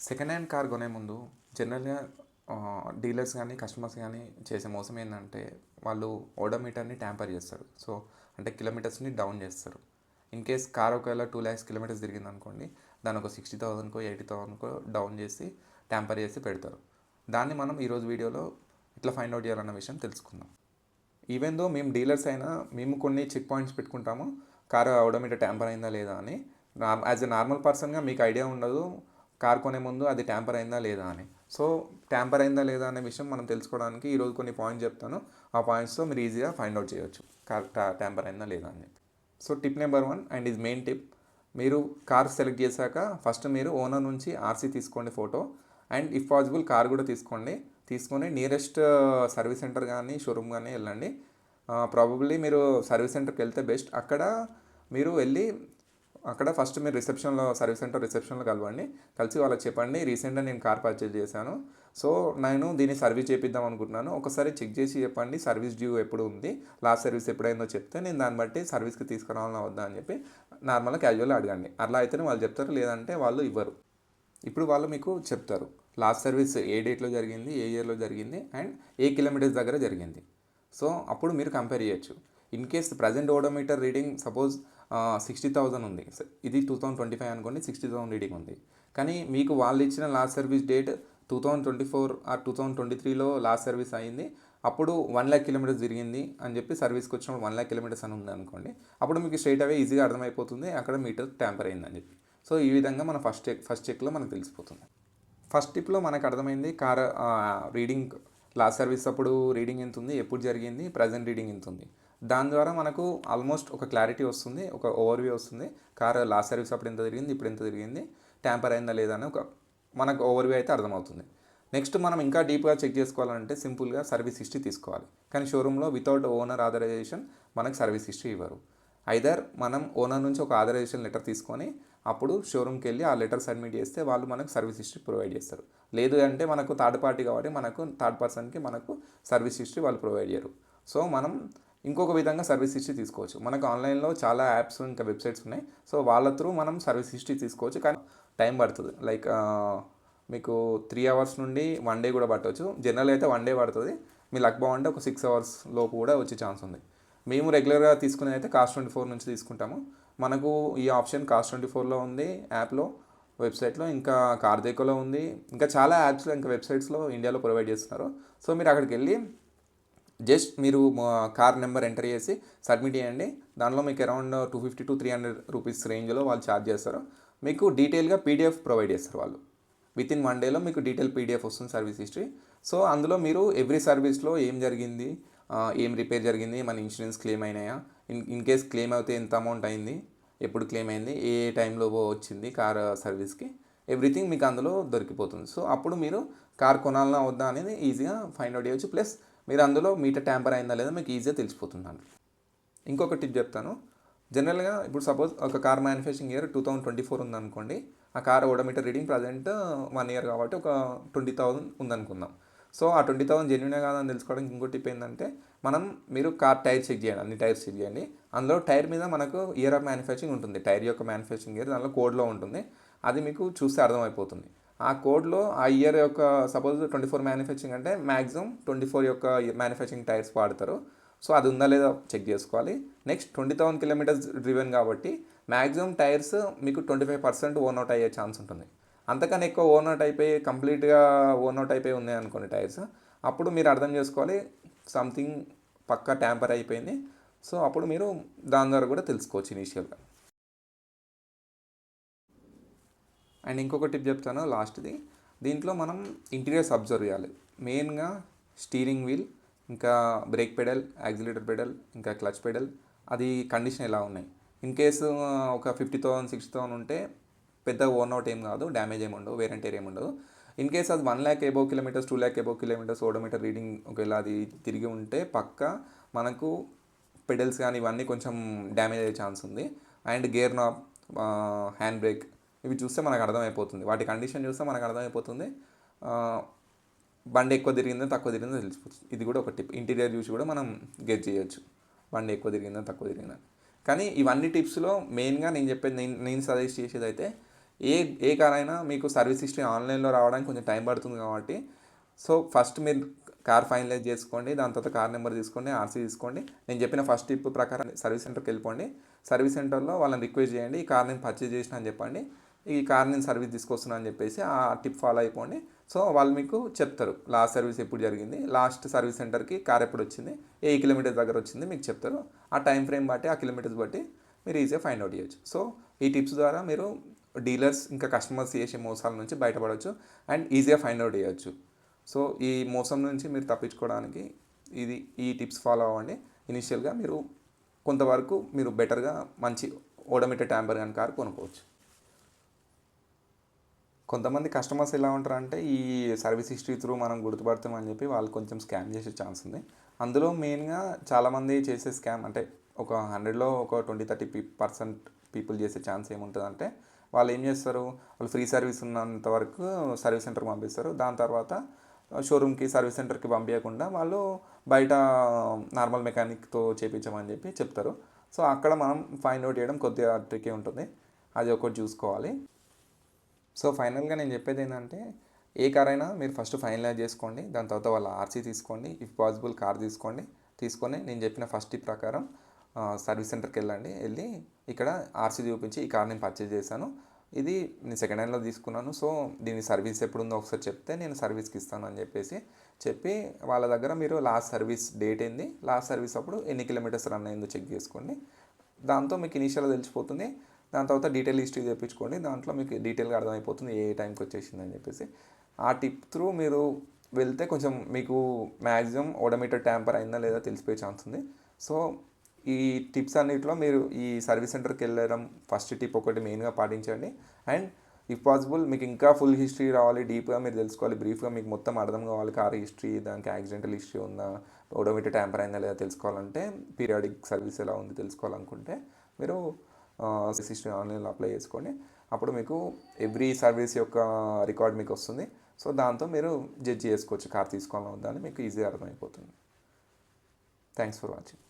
Second hand car కొనే ముందు జనరల్గా డీలర్స్ కానీ కస్టమర్స్ కానీ చేసే మోసం ఏంటంటే వాళ్ళు ఓడోమీటర్ని ట్యాంపర్ చేస్తారు. సో అంటే కిలోమీటర్స్ని డౌన్ చేస్తారు. ఇన్ కేస్ కార్ ఒకవేళ 2 lakhs కిలోమీటర్స్ తిరిగింది అనుకోండి, దాని ఒక 60,000కో 80,000కో డౌన్ చేసి ట్యాంపర్ చేసి పెడతారు. దాన్ని మనం ఈరోజు వీడియోలో ఇట్లా ఫైండ్ అవుట్ చేయాలన్న విషయం తెలుసుకుందాం. ఈవెన్ దో మేము డీలర్స్ అయినా మేము కొన్ని చెక్ పాయింట్స్ పెట్టుకుంటాము, కారు ఓడోమీటర్ ట్యాంపర్ అయిందా లేదా అని. యాజ్ ఎ నార్మల్ పర్సన్గా మీకు ఐడియా ఉండదు కార్ కొనే ముందు అది ట్యాంపర్ అయిందా లేదా అని. సో ట్యాంపర్ అయిందా లేదా అనే విషయం మనం తెలుసుకోవడానికి ఈరోజు కొన్ని పాయింట్స్ చెప్తాను. ఆ పాయింట్స్తో మీరు ఈజీగా ఫైండ్ అవుట్ చేయొచ్చు కార్ ట్యాంపర్ అయిందా లేదా అని చెప్పి. So tip number 1 and is main tip. మీరు కార్ సెలెక్ట్ చేశాక ఫస్ట్ మీరు ఓనర్ నుంచి ఆర్సీ తీసుకోండి, photo, and if possible car కూడా తీసుకొని నియరెస్ట్ సర్వీస్ సెంటర్ కానీ షోరూమ్ కానీ వెళ్ళండి. ప్రాబబ్లీ మీరు సర్వీస్ సెంటర్కి వెళ్తే బెస్ట్. మీరు వెళ్ళి అక్కడ ఫస్ట్ మీరు సర్వీస్ సెంటర్ రిసెప్షన్లో కలిసి వాళ్ళకి చెప్పండి, రీసెంట్గా నేను కార్ పర్చేజ్ చేశాను, సో నేను దీన్ని సర్వీస్ చేపిద్దాం అనుకుంటున్నాను, ఒకసారి చెక్ చేసి చెప్పండి సర్వీస్ డ్యూ ఎప్పుడు ఉంది, లాస్ట్ సర్వీస్ ఎప్పుడైందో చెప్తే నేను దాన్ని బట్టి సర్వీస్కి తీసుకురావాలని వద్దా అని చెప్పి నార్మల్గా క్యాజువల్గా అడగండి. అలా అయితేనే వాళ్ళు చెప్తారు, లేదంటే వాళ్ళు ఇవ్వరు. ఇప్పుడు వాళ్ళు మీకు చెప్తారు లాస్ట్ సర్వీస్ ఏ డేట్లో జరిగింది, ఏ ఇయర్లో జరిగింది, అండ్ ఏ కిలోమీటర్స్ దగ్గర జరిగింది. సో అప్పుడు మీరు కంపేర్ చేయొచ్చు. In case present odometer reading suppose 60,000 ఉంది, ఇది 2025 అనుకోండి, 60,000 రీడింగ్ ఉంది. కానీ మీకు వాళ్ళు ఇచ్చిన లాస్ట్ సర్వీస్ డేట్ 2024 ఆర్ 2023లో లాస్ట్ సర్వీస్ అయింది, అప్పుడు 1 lakh కిలోమీటర్స్ తిరిగింది అని చెప్పి సర్వీస్కి వచ్చినప్పుడు 1 lakh కిలోమీటర్స్ అని ఉంది అనుకోండి, అప్పుడు మీకు స్ట్రైట్ అవే ఈజీగా అర్థమైపోతుంది అక్కడ మీటర్ ట్యాంపర్ అయిందని చెప్పి. సో ఈ విధంగా మన ఫస్ట్ చెక్లో మనకు తెలిసిపోతుంది. ఫస్ట్ టిప్లో మనకు అర్థమైంది కార్ రీడింగ్ లాస్ట్ సర్వీస్ అప్పుడు రీడింగ్ ఎంత ఉంది, ఎప్పుడు జరిగింది, ప్రజెంట్ రీడింగ్ ఎంత ఉంది. దాని ద్వారా మనకు ఆల్మోస్ట్ ఒక క్లారిటీ వస్తుంది, ఒక ఓవర్వ్యూ వస్తుంది. కార్ లాస్ట్ సర్వీస్ అప్పుడు ఎంత తిరిగింది, ఇప్పుడు ఎంత తిరిగింది, ట్యాంపర్ అయిందా లేదా అని మనకు ఓవర్వ్యూ అయితే అర్థమవుతుంది. నెక్స్ట్ మనం ఇంకా డీప్గా చెక్ చేసుకోవాలంటే సింపుల్గా సర్వీస్ హిస్టరీ తీసుకోవాలి. కానీ షోరూంలో వితౌట్ ఓనర్ ఆథరైజేషన్ మనకు సర్వీస్ హిస్టరీ ఇవ్వరు. ఐదర్ మనం ఓనర్ నుంచి ఒక ఆథరైజేషన్ లెటర్ తీసుకొని అప్పుడు షోరూమ్కి వెళ్ళి ఆ లెటర్ సబ్మిట్ చేస్తే వాళ్ళు మనకు సర్వీస్ హిస్టరీ ప్రొవైడ్ చేస్తారు. లేదు అంటే మనకు థర్డ్ పార్టీ కాబట్టి థర్డ్ పర్సన్కి మనకు సర్వీస్ హిస్టరీ వాళ్ళు ప్రొవైడ్ చేయరు. సో మనం ఇంకొక విధంగా సర్వీస్ హిస్టరీ తీసుకోవచ్చు. మనకు ఆన్లైన్లో చాలా యాప్స్ ఇంకా వెబ్సైట్స్ ఉన్నాయి. సో వాళ్ళ త్రూ మనం సర్వీస్ హిస్టరీ తీసుకోవచ్చు. కానీ టైం పడుతుంది. లైక్ మీకు 3 hours నుండి 1 day కూడా పట్టవచ్చు. జనరల్ అయితే 1 day పడుతుంది. మీ లక్ బాగుంటే ఒక 6 hours లోపు కూడా వచ్చే ఛాన్స్ ఉంది. మేము రెగ్యులర్గా తీసుకునేది అయితే Cars24 నుంచి తీసుకుంటాము. మనకు ఈ ఆప్షన్ Cars24లో ఉంది, యాప్లో, వెబ్సైట్లో, ఇంకా కార్దేకోలో ఉంది, ఇంకా చాలా యాప్స్లో ఇంకా వెబ్సైట్స్లో ఇండియాలో ప్రొవైడ్ చేస్తున్నారు. సో మీరు అక్కడికి వెళ్ళి జస్ట్ మీరు కార్ నెంబర్ ఎంటర్ చేసి సబ్మిట్ చేయండి. దానిలో మీకు అరౌండ్ 250 to 300 రూపీస్ రేంజ్లో వాళ్ళు ఛార్జ్ చేస్తారు. మీకు డీటెయిల్గా పీడిఎఫ్ ప్రొవైడ్ చేస్తారు వాళ్ళు. వితిన్ 1 dayలో మీకు డీటెయిల్ పీడిఎఫ్ వస్తుంది సర్వీస్ హిస్టరీ. సో అందులో మీరు ఎవ్రీ సర్వీస్లో ఏం జరిగింది, ఏం రిపేర్ జరిగింది, మన ఇన్సూరెన్స్ క్లెయిమ్ అయినాయా, ఇన్ కేస్ క్లెయిమ్ అయితే ఎంత అమౌంట్ అయింది, ఎప్పుడు క్లెయిమ్ అయింది, ఏ టైంలో వచ్చింది కార్ సర్వీస్కి, ఎవ్రీథింగ్ మీకు అందులో దొరికిపోతుంది. సో అప్పుడు మీరు కార్ కొనాలన్నా వద్దా అనేది ఈజీగా ఫైండ్ అవుట్ చేయవచ్చు. ప్లస్ మీరు అందులో మీటర్ ట్యాంపర్ అయిందా లేదా మీకు ఈజీగా తెలిసిపోతుంది అండి. ఇంకొక టిప్ చెప్తాను. జనరల్గా ఇప్పుడు సపోజ్ ఒక కార్ మ్యానుఫ్యాక్చరింగ్ ఇయర్ 2024 ఉందనుకోండి, ఆ car odometer reading present 1 year కాబట్టి ఒక 20,000 ఉందనుకుందాం. సో ఆ 20,000 జెన్యునే కాదని తెలుసుకోవడానికి ఇంకో టిప్ ఏంటంటే మీరు కార్ టైర్ చెక్ చేయండి, అన్ని టైర్స్ చెక్ చేయండి. అందులో టైర్ మీద మనకు ఇయర్ ఆఫ్ మ్యానుఫ్యాక్చరింగ్ ఉంటుంది, టైర్ యొక్క మ్యానుఫ్యాక్చరింగ్ ఇయర్ దానిలో కోడ్లో ఉంటుంది. అది మీకు చూస్తే అర్థమైపోతుంది. ఆ కోడ్లో ఆ ఇయర్ యొక్క సపోజ్ 24 మ్యానుఫ్యాక్చరింగ్ అంటే మ్యాక్సిమం 24 యొక్క మ్యానుఫ్యాక్చరింగ్ టైర్స్ వాడతారు. సో అది ఉందా లేదా చెక్ చేసుకోవాలి. నెక్స్ట్ 20,000 కిలోమీటర్స్ డ్రివెన్ కాబట్టి మ్యాక్సిమం టైర్స్ మీకు 25% ఓన్ అవుట్ అయ్యే ఛాన్స్ ఉంటుంది. అంతకన్నా ఎక్కువ ఓన్ అవుట్ అయిపోయి కంప్లీట్గా ఓన్ అవుట్ అయిపోయి ఉన్నాయి అనుకోండి టైర్స్, అప్పుడు మీరు అర్థం చేసుకోవాలి సంథింగ్ పక్కా ట్యాంపర్ అయిపోయింది. సో అప్పుడు మీరు దాని ద్వారా కూడా తెలుసుకోవచ్చు ఇనీషియల్గా. అండ్ ఇంకొక టిప్ చెప్తాను లాస్ట్ది. దీంట్లో మనం ఇంటీరియర్స్ అబ్జర్వ్ చేయాలి. మెయిన్గా స్టీరింగ్ వీల్, ఇంకా బ్రేక్ పెడల్, యాక్సిలేటర్ పెడల్, ఇంకా క్లచ్ పెడల్, అది కండిషన్ ఎలా ఉన్నాయి. ఇన్ కేసు ఒక 50,000 60,000 ఉంటే పెద్ద ఓన్ అవుట్ ఏం కాదు, డ్యామేజ్ ఏమి ఉండవు, వేర్ అండ్ టేర్ ఏమి ఉండదు. ఇన్ కేస్ అది 1 lakh above kilometres, 2 lakh above kilometres odometer reading ఒకవేళ అది తిరిగి ఉంటే పక్కా మనకు పెడల్స్ కానీ ఇవన్నీ కొంచెం డ్యామేజ్ అయ్యే ఛాన్స్ ఉంది. And gear knob, hand brake, ఇవి చూస్తే మనకు అర్థమైపోతుంది, వాటి కండిషన్ చూస్తే మనకు అర్థమైపోతుంది బండి ఎక్కువ తిరిగిందో తక్కువ తిరిగిందో తెలిసిపోతుంది. ఇది కూడా ఒక టిప్. ఇంటీరియర్ చూసి కూడా మనం గెట్ చేయొచ్చు బండి ఎక్కువ తిరిగిందో తక్కువ తిరిగిందని. కానీ ఇవన్నీ టిప్స్లో మెయిన్గా నేను చెప్పేది, నేను సజెస్ట్ చేసేది అయితే ఏ ఏ కార్ అయినా మీకు సర్వీస్ హిస్టరీ ఆన్లైన్లో రావడానికి కొంచెం టైం పడుతుంది కాబట్టి సో ఫస్ట్ మీరు కార్ ఫైనలైజ్ చేసుకోండి, దాని తర్వాత కార్ నెంబర్ తీసుకోండి, ఆర్సీ తీసుకోండి. నేను చెప్పిన ఫస్ట్ టిప్ ప్రకారం సర్వీస్ సెంటర్కి వెళ్ళిపోండి. సర్వీస్ సెంటర్లో వాళ్ళని రిక్వెస్ట్ చేయండి, ఈ కార్ నేను పర్చేజ్ చేసిన అని చెప్పండి, ఈ కార్ నేను సర్వీస్ తీసుకొస్తున్నా అని చెప్పేసి ఆ టిప్ ఫాలో అయిపోండి. సో వాళ్ళు మీకు చెప్తారు లాస్ట్ సర్వీస్ ఎప్పుడు జరిగింది, లాస్ట్ సర్వీస్ సెంటర్కి కార్ ఎప్పుడు వచ్చింది, ఏ కిలోమీటర్స్ దగ్గర వచ్చింది మీకు చెప్తారు. ఆ టైం ఫ్రేమ్ బట్టి ఆ కిలోమీటర్స్ బట్టి మీరు ఈజీగా ఫైండ్ అవుట్ చేయొచ్చు. సో ఈ టిప్స్ ద్వారా మీరు డీలర్స్ ఇంకా కస్టమర్స్ చేసే మోసాల నుంచి బయటపడవచ్చు అండ్ ఈజీగా ఫైండ్ అవుట్ చేయొచ్చు. సో ఈ మోసం నుంచి మీరు తప్పించుకోవడానికి ఈ టిప్స్ ఫాలో అవ్వండి. ఇనిషియల్గా మీరు కొంతవరకు మీరు బెటర్గా మంచి ఓడోమీటర్ ట్యాంపర్ గన్ కార్ కొనుక్కోవచ్చు. కొంతమంది కస్టమర్స్ ఎలా ఉంటారంటే ఈ సర్వీస్ హిస్టరీ త్రూ మనం గుర్తుపడతామని చెప్పి వాళ్ళు కొంచెం స్కామ్ చేసే ఛాన్స్ ఉంది. అందులో మెయిన్గా చాలామంది చేసే స్కామ్ అంటే ఒక 100లో ఒక 20-30% పీపుల్ చేసే ఛాన్స్ ఏముంటుందంటే వాళ్ళు ఏం చేస్తారు, వాళ్ళు ఫ్రీ సర్వీస్ ఉన్నంత వరకు సర్వీస్ సెంటర్కి పంపిస్తారు. దాని తర్వాత షోరూమ్కి సర్వీస్ సెంటర్కి పంపించకుండా వాళ్ళు బయట నార్మల్ మెకానిక్తో చేయించమని చెప్పి చెప్తారు. సో అక్కడ మనం ఫైండ్ అవుట్ చేయడం కొద్దిగా ట్రిక్కీ ఉంటుంది, అది ఒకటి చూసుకోవాలి. సో ఫైనల్గా నేను చెప్పేది ఏంటంటే ఏ కార్ అయినా మీరు ఫస్ట్ ఫైనలైజ్ చేసుకోండి, దాని తర్వాత వాళ్ళ ఆర్సీ తీసుకోండి, ఇఫ్ పాసిబుల్ కార్ తీసుకొని నేను చెప్పిన ఫస్ట్ టిప్ ప్రకారం సర్వీస్ సెంటర్కి వెళ్ళి ఇక్కడ ఆర్సీ చూపించి ఈ కార్ నేను పర్చేజ్ చేశాను, ఇది నేను సెకండ్ హ్యాండ్లో తీసుకున్నాను, సో దీని సర్వీస్ ఎప్పుడు ఉందో ఒకసారి చెప్తే నేను సర్వీస్కి ఇస్తాను అని చెప్పి వాళ్ళ దగ్గర మీరు లాస్ట్ సర్వీస్ డేట్ ఏంది, లాస్ట్ సర్వీస్ అప్పుడు ఎన్ని కిలోమీటర్స్ రన్ అయిందో చెక్ చేసుకోండి. దాంతో మీకు ఇనీషియల్గా తెలిసిపోతుంది. దాని తర్వాత డీటెయిల్ హిస్టరీ తెప్పించుకోండి, దాంట్లో మీకు డీటెయిల్గా అర్థమైపోతుంది ఏ టైంకి వచ్చేసింది అని చెప్పేసి. ఆ టిప్ త్రూ మీరు వెళ్తే కొంచెం మీకు మ్యాక్సిమం ఓడోమీటర్ ట్యాంపర్ అయిందా లేదా తెలిసిపోయే ఛాన్స్ ఉంది. సో ఈ టిప్స్ అన్నిటిలో మీరు ఈ సర్వీస్ సెంటర్కి వెళ్ళడం ఫస్ట్ టిప్ ఒకటి మెయిన్గా పాటించండి. అండ్ ఇఫ్ పాసిబుల్ మీకు ఇంకా ఫుల్ హిస్టరీ రావాలి, డీప్గా మీరు తెలుసుకోవాలి, బ్రీఫ్గా మీకు మొత్తం అర్థం కావాలి, కార్ హిస్టరీ, దానికి యాక్సిడెంటల్ హిస్టరీ ఉందా, ఓడోమీటర్ ట్యాంపర్ అయిందా లేదా తెలుసుకోవాలంటే, పీరియాడిక్ సర్వీస్ ఎలా ఉంది తెలుసుకోవాలనుకుంటే మీరు హిస్టరీ ఆన్లైన్లో అప్లై చేసుకోండి. అప్పుడు మీకు ఎవ్రీ సర్వీస్ యొక్క రికార్డ్ మీకు వస్తుంది. సో దాంతో మీరు జడ్జ్ చేసుకోవచ్చు కార్ తీసుకోవాలని వద్దా అని, మీకు ఈజీగా అర్థమైపోతుంది. Thanks for watching.